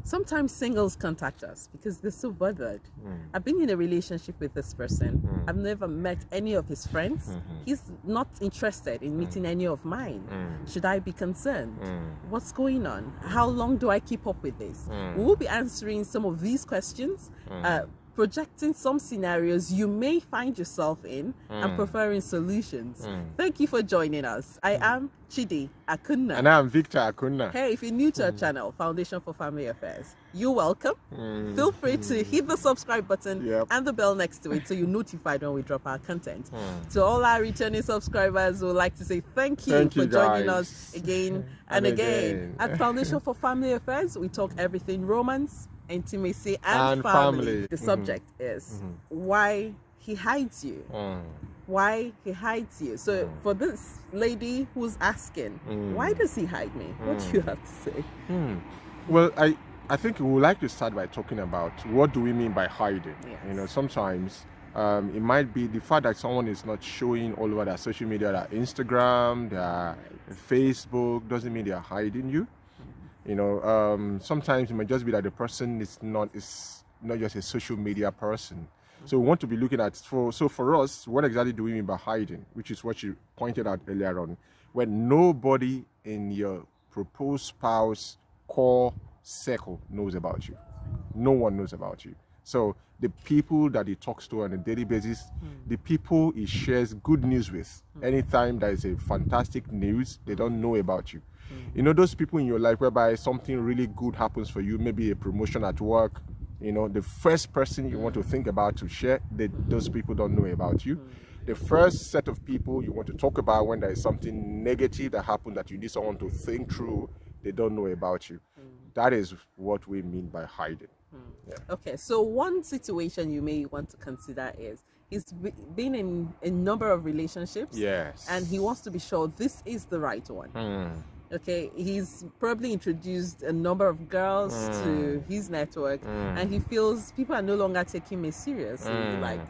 Sometimes singles contact us because they're so bothered. I've been in a relationship with this person. I've never met any of his friends. He's not interested in meeting any of mine. Should I be concerned? What's going on? How long do I keep up with this? We will be answering some of these questions, projecting some scenarios you may find yourself in, and preferring solutions. Thank you for joining us. I am Chidi Akunna. And I'm Victor Akunna. Hey, if you're new to our channel, Foundation for Family Affairs, you're welcome. Feel free to hit the subscribe button and the bell next to it so you're notified when we drop our content. To all our returning subscribers, we would like to say thank you for joining us again and again. At Foundation for Family Affairs, we talk everything romance, intimacy, and family. The subject is why he hides you. Why he hides you. So for this lady who's asking, why does he hide me? What do you have to say? Well, I think we would like to start by talking about what do we mean by hiding. You know, sometimes it might be the fact that someone is not showing all over their social media, their Instagram, their Facebook, doesn't mean they are hiding you. You know, sometimes it might just be that the person is not just a social media person. So we want to be looking at, for us, what exactly do we mean by hiding, which is what you pointed out earlier on, when nobody in your proposed spouse core circle knows about you. No one knows about you. So the people that he talks to on a daily basis, the people he shares good news with, anytime there is a fantastic news, they don't know about you. You know, those people in your life whereby something really good happens for you, maybe a promotion at work, you know, the first person you want to think about to share, those people don't know about you. The first set of people you want to talk about when there is something negative that happened that you need someone to think through, they don't know about you. That is what we mean by hiding. Okay, so one situation you may want to consider is he's been in a number of relationships. Yes. And he wants to be sure this is the right one. Okay, he's probably introduced a number of girls to his network, and he feels people are no longer taking me seriously. Like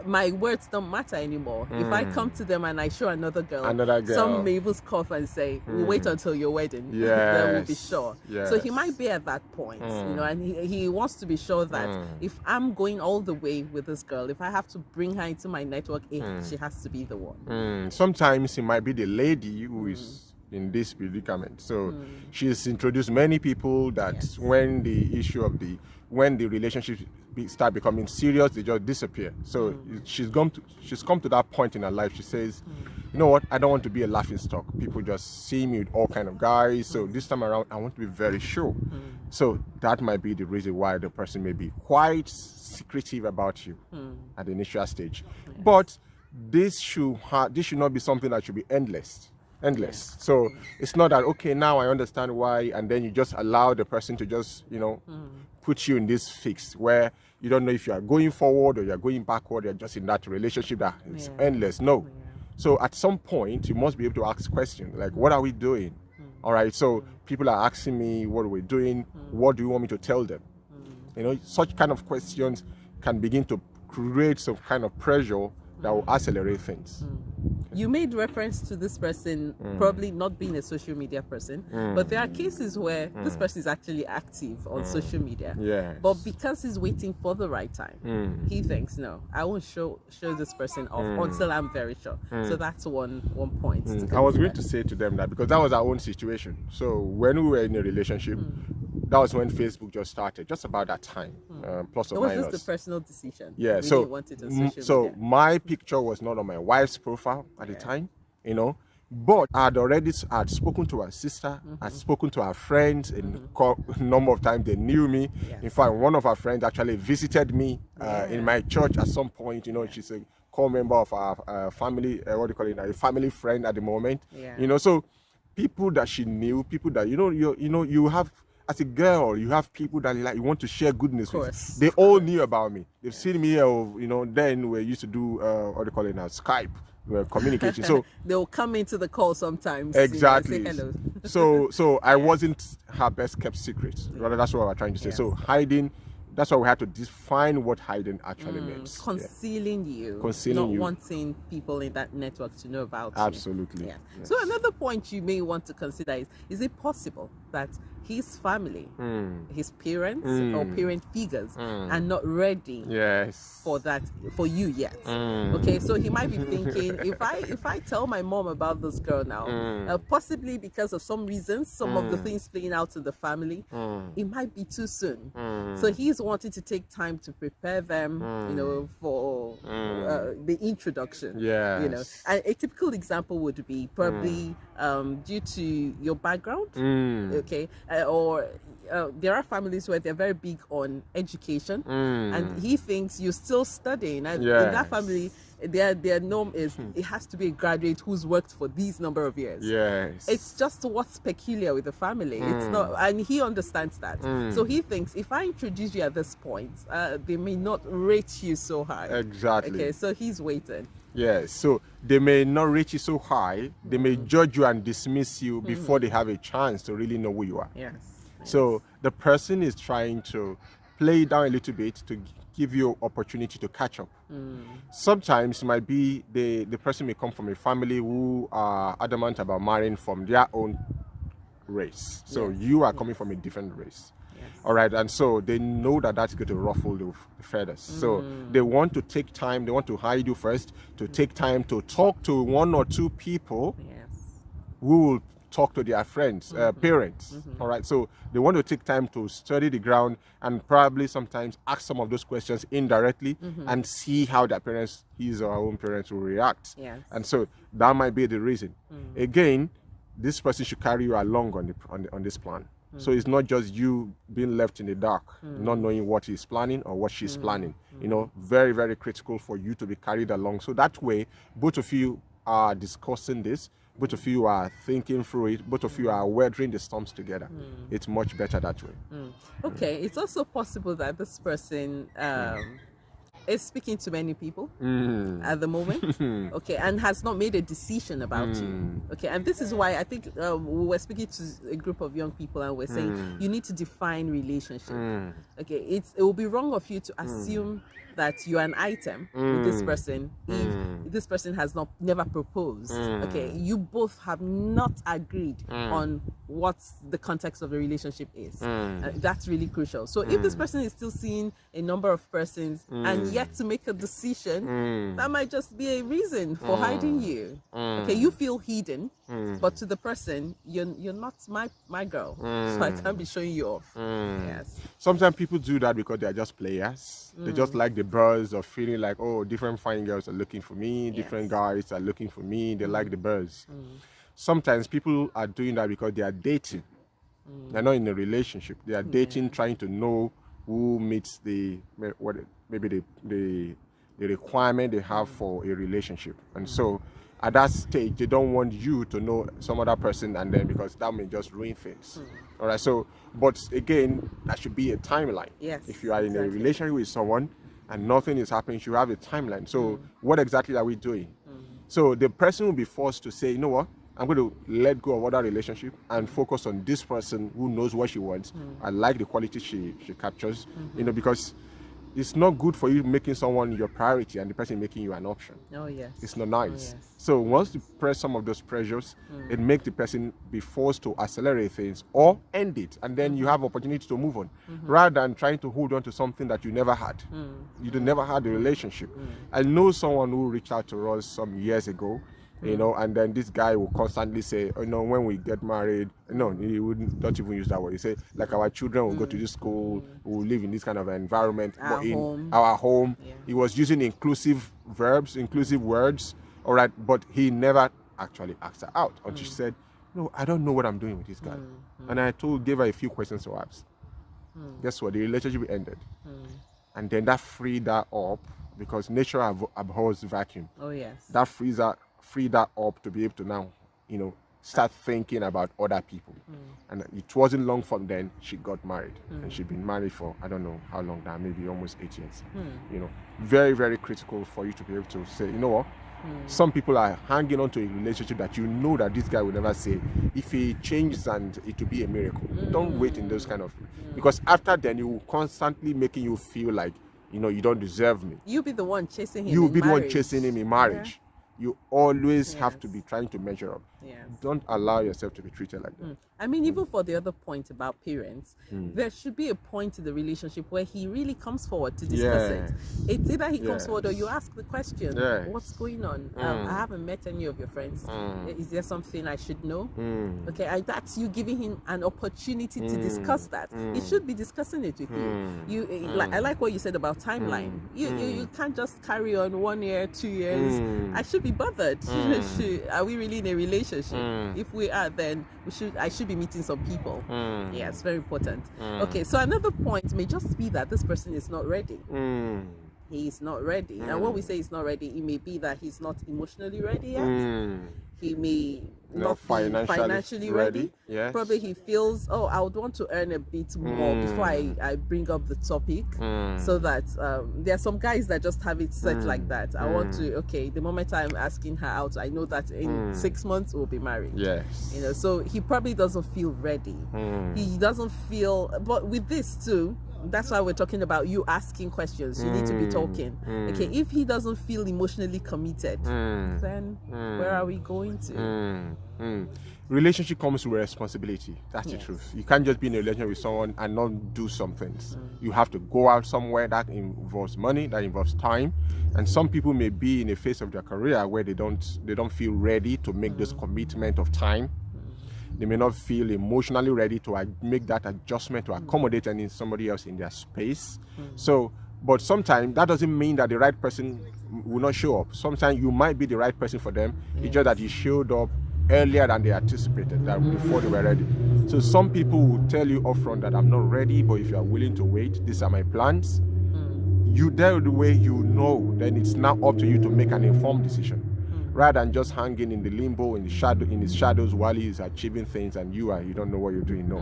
my words don't matter anymore. If I come to them and I show another girl, some may even scoff and say, "We'll wait until your wedding, then we'll be sure." So he might be at that point, you know, and he wants to be sure that if I'm going all the way with this girl, if I have to bring her into my network, she has to be the one. Sometimes it might be the lady who is in this predicament. So she's introduced many people that when the relationship start becoming serious, they just disappear. So she's come to that point in her life. She says, you know what, I don't want to be a laughing stock. People just see me with all kind of guys. So this time around, I want to be very sure. So that might be the reason why the person may be quite secretive about you at the initial stage. But this should not be something that should be endless. So it's not that, okay, now I understand why, and then you just allow the person to just, you know, put you in this fix where you don't know if you are going forward or you're going backward. You're just in that relationship that is endless. No. So at some point you must be able to ask questions like, what are we doing? All right, so people are asking me, what are we doing? What do you want me to tell them? You know, such kind of questions can begin to create some kind of pressure that will accelerate things. You made reference to this person probably not being a social media person, but there are cases where this person is actually active on social media. But because he's waiting for the right time, he thinks, no, I won't show this person off until I'm very sure. So that's one point. I was going to say to them that because that was our own situation. So when we were in a relationship, that was when Facebook just started, just about that time, plus or minus. Was this the personal decision? Yeah, so my picture was not on my wife's profile at the time, you know, but I'd spoken to her sister, I'd spoken to her friends, a number of times they knew me. In fact, one of her friends actually visited me in my church at some point. You know, she's a core member of our family, a family friend at the moment. You know, so people that she knew, people that you have. As a girl, you have people that you want to share goodness with. They all knew about me. They've seen me, you know, then we used to do, Skype, communication. So they'll come into the call sometimes. Exactly. You know, say hello. so I wasn't her best kept secret. Rather, that's what we're trying to say. So hiding, that's why we had to define what hiding actually means. Concealing you. Concealing you. Not wanting people in that network to know about you. Absolutely. So another point you may want to consider is it possible that his family, his parents or parent figures are not ready for that, for you yet. Okay, so he might be thinking, if I tell my mom about this girl now, possibly because of some reasons, some of the things playing out in the family, it might be too soon. So he's wanting to take time to prepare them, for the introduction. You know, and a typical example would be probably due to your background, okay, or there are families where they're very big on education, and he thinks you're still studying, and in that family their norm is it has to be a graduate who's worked for these number of years. It's just what's peculiar with the family. It's not, and he understands that. So he thinks if I introduce you at this point, they may not rate you so high. Okay, so he's waiting. Yes, so they may not rate you so high, they may judge you and dismiss you before they have a chance to really know who you are. So the person is trying to play it down a little bit to give you opportunity to catch up. Sometimes it might be the person may come from a family who are adamant about marrying from their own race. So you are coming from a different race. All right, and so they know that that's going to ruffle the feathers. So they want to take time, they want to hide you first, to take time to talk to one or two people who will talk to their friends, parents. All right, so they want to take time to study the ground and probably sometimes ask some of those questions indirectly and see how their parents, his or her own parents, will react. And so that might be the reason. Again, this person should carry you along on this plan. So it's not just you being left in the dark, not knowing what he's planning or what she's planning. You know, very, very critical for you to be carried along. So that way, both of you are discussing this, both of you are thinking through it, both of you are weathering the storms together. It's much better that way. Okay, it's also possible that this person is speaking to many people at the moment, okay, and has not made a decision about you, okay. And this is why I think we were speaking to a group of young people and we're saying you need to define relationship. Okay, it will be wrong of you to assume that you're an item with this person if this person has never proposed. Okay, you both have not agreed on what the context of the relationship is. That's really crucial. So if this person is still seeing a number of persons and yet to make a decision, that might just be a reason for hiding you. Okay, you feel hidden, but to the person, you're not my girl, so I can't be showing you off. Yes. Sometimes people do that because they are just players. They just like the buzz of feeling like, oh, different fine girls are looking for me, different guys are looking for me. They like the buzz. Sometimes people are doing that because they are dating. They're not in a relationship. They are dating, trying to know who meets the requirement they have for a relationship. And so at that stage, they don't want you to know some other person, and then because that may just ruin things. All right. So, but again, that should be a timeline. If you are in a relationship with someone and nothing is happening, you have a timeline. So what exactly are we doing? So the person will be forced to say, you know what, I'm going to let go of other relationship and focus on this person who knows what she wants. I like the quality she captures, you know, because it's not good for you making someone your priority and the person making you an option. It's not nice. So once you press some of those pressures, it makes the person be forced to accelerate things or end it, and then you have opportunity to move on, rather than trying to hold on to something that you never had. You never had a relationship. I know someone who reached out to us some years ago, you know, and then this guy will constantly say, oh, no, when we get married, no, he wouldn't, don't even use that word. He said, like, our children will go to this school, will live in this kind of environment, but in our home, he was using inclusive verbs, inclusive words, all right, but he never actually asked her out until she said, no, I don't know what I'm doing with this guy. And I gave her a few questions to ask. Guess what? The relationship ended. And then that freed her up, because nature abhors vacuum. That freed her up to be able to now, you know, start thinking about other people. And it wasn't long from then she got married. And she'd been married for, I don't know how long now, maybe almost 8 years. You know, very, very critical for you to be able to say, you know what, some people are hanging on to a relationship that you know that this guy will never say, if he changes and it will be a miracle. Don't wait in those kind of, because after then you will constantly making you feel like, you know, you don't deserve me. You'll be the one chasing him. You'll be the one chasing him in marriage. You always have to be trying to measure up. Don't allow yourself to be treated like that. I mean, even for the other point about parents, there should be a point in the relationship where he really comes forward to discuss it. It's either he comes forward or you ask the question, what's going on? I haven't met any of your friends. Is there something I should know? Okay, that's you giving him an opportunity to discuss that. He should be discussing it with you. Like I like what you said about timeline. You can't just carry on 1 year, 2 years. I should be bothered. Are we really in a relationship? If we are, then I should be meeting some people. Yeah, it's very important. Okay, so another point may just be that this person is not ready. He is not ready. And when we say he's not ready, it may be that he's not emotionally ready yet. He may not be financially ready. Yes. Probably he feels, I would want to earn a bit more before I bring up the topic. So that there are some guys that just have it set like that. I want to, the moment I'm asking her out, I know that in 6 months we'll be married. Yes. You know, so he probably doesn't feel ready. He doesn't feel, but with this too, that's why we're talking about you asking questions. You need to be talking. Okay, if he doesn't feel emotionally committed, then where are we going to? Relationship comes with responsibility. That's the truth. You can't just be in a relationship with someone and not do some things. You have to go out somewhere. That involves money, that involves time. And some people may be in a phase of their career where they don't feel ready to make this commitment of time. They may not feel emotionally ready to make that adjustment to accommodate somebody else in their space. So, but sometimes that doesn't mean that the right person will not show up. Sometimes you might be the right person for them. It's just that you showed up earlier than they anticipated, that before they were ready. So some people will tell you upfront that I'm not ready, but if you are willing to wait, these are my plans. You do the way you know, then it's now up to you to make an informed decision. Rather than just hanging in the limbo, in his shadows while he's achieving things and you don't know what you're doing. No.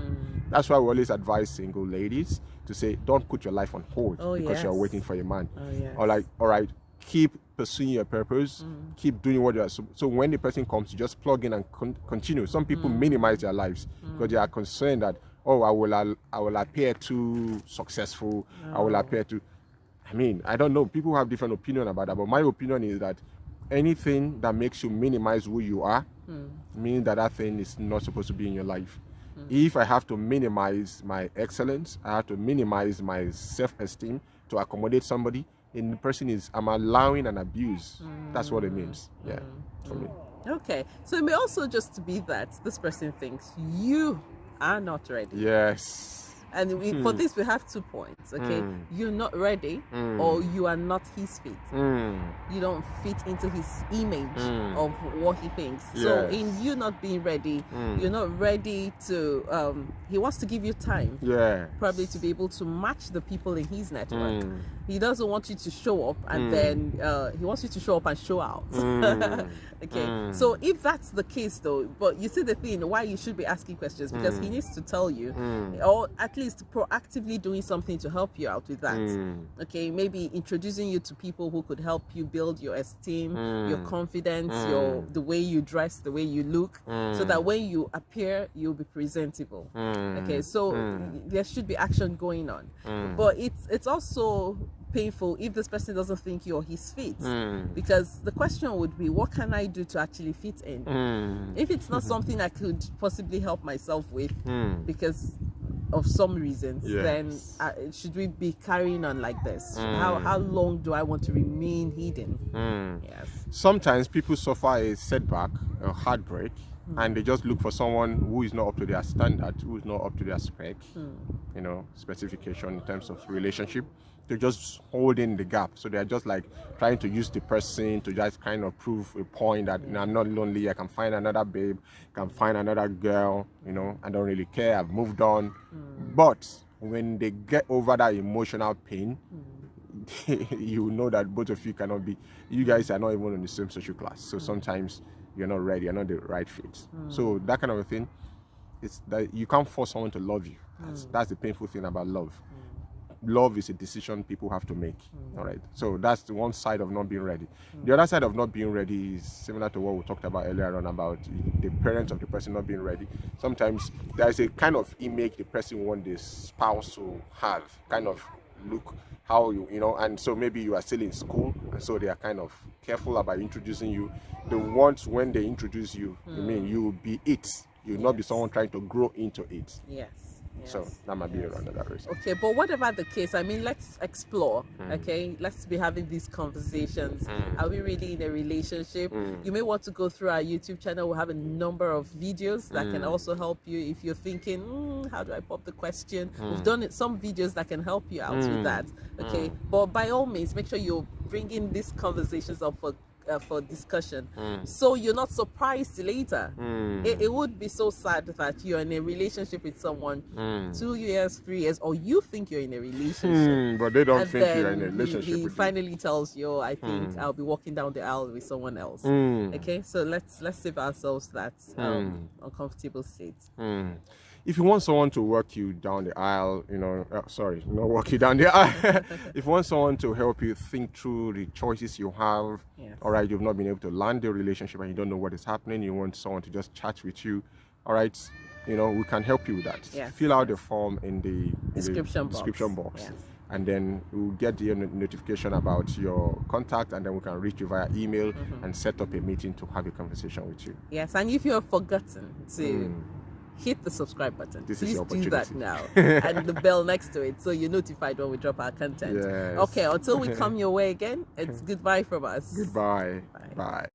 That's why we always advise single ladies to say, don't put your life on hold because you're waiting for a man. Or like, all right, keep pursuing your purpose, keep doing what you're so when the person comes, you just plug in and continue. Some people minimize their lives because they are concerned that, I will appear too successful, I will appear too, I don't know, people have different opinion about that, but my opinion is that anything that makes you minimize who you are means that thing is not supposed to be in your life. If I have to minimize my excellence, I have to minimize my self-esteem to accommodate somebody, and the person I'm allowing an abuse. That's what it means. For me. Okay, so it may also just be that this person thinks you are not ready. Yes. And for this, we have 2 points, okay? You're not ready, or you are not his fit. You don't fit into his image of what he thinks. Yes. So in you not being ready, you're not ready to, he wants to give you time. Probably to be able to match the people in his network. He doesn't want you to show up and then he wants you to show up and show out. Okay, so if that's the case though, but you see the thing, why you should be asking questions, because he needs to tell you, or at least proactively doing something to help you out with that. Okay, maybe introducing you to people who could help you build your esteem, your confidence, the way you dress, the way you look, so that when you appear, you'll be presentable. Okay, so there should be action going on. But it's also painful if this person doesn't think you're his fit, because the question would be, what can I do to actually fit in? If it's not something I could possibly help myself with because of some reasons, then should we be carrying on like this? How long do I want to remain hidden? Yes. Sometimes people suffer a setback, a heartbreak, and they just look for someone who is not up to their standard, who is not up to their spec, specification in terms of relationship. They're just holding the gap. So they're just like trying to use the person to just kind of prove a point that I'm not lonely, I can find another babe, can find another girl, I don't really care, I've moved on. But when they get over that emotional pain, you know that both of you guys are not even in the same social class. So sometimes you're not ready, you're not the right fit. So that kind of a thing, it's that you can't force someone to love you. That's the painful thing about love. Love is a decision people have to make. All right, so that's the one side of not being ready. The other side of not being ready is similar to what we talked about earlier on about the parents of the person not being ready. Sometimes there is a kind of image the person wants the spouse to have, kind of look, how you know, and so maybe you are still in school, and so they are kind of careful about introducing you. They want, when they introduce you, I mean, you will be it. You'll not be someone trying to grow into it. Yes. So that might be another reason. Okay, but whatever the case, I mean, let's explore. Okay, let's be having these conversations. Are we really in a relationship? You may want to go through our YouTube channel. We'll have a number of videos that can also help you if you're thinking, how do I pop the question? We've done some videos that can help you out with that. Okay, but by all means, make sure you're bringing these conversations up for discussion, so you're not surprised later. It would be so sad that you're in a relationship with someone 2 years, 3 years, or you think you're in a relationship, but they don't and think then you're in a relationship. He finally tells you, I think I'll be walking down the aisle with someone else. Okay, so let's save ourselves that uncomfortable state. If you want someone to walk you down the aisle, you know, sorry, not walk you down the aisle. If you want someone to help you think through the choices you have, all right, you've not been able to land the relationship and you don't know what is happening, you want someone to just chat with you, all right, you know, we can help you with that. Fill out the form in the description box. And then we'll get the notification about your contact, and then we can reach you via email and set up a meeting to have a conversation with you. Yes, and if you have forgotten to hit the subscribe button, this please is your do that now, and the bell next to it, so you're notified when we drop our content. Okay, until we come your way again, it's goodbye from us. Goodbye. Bye.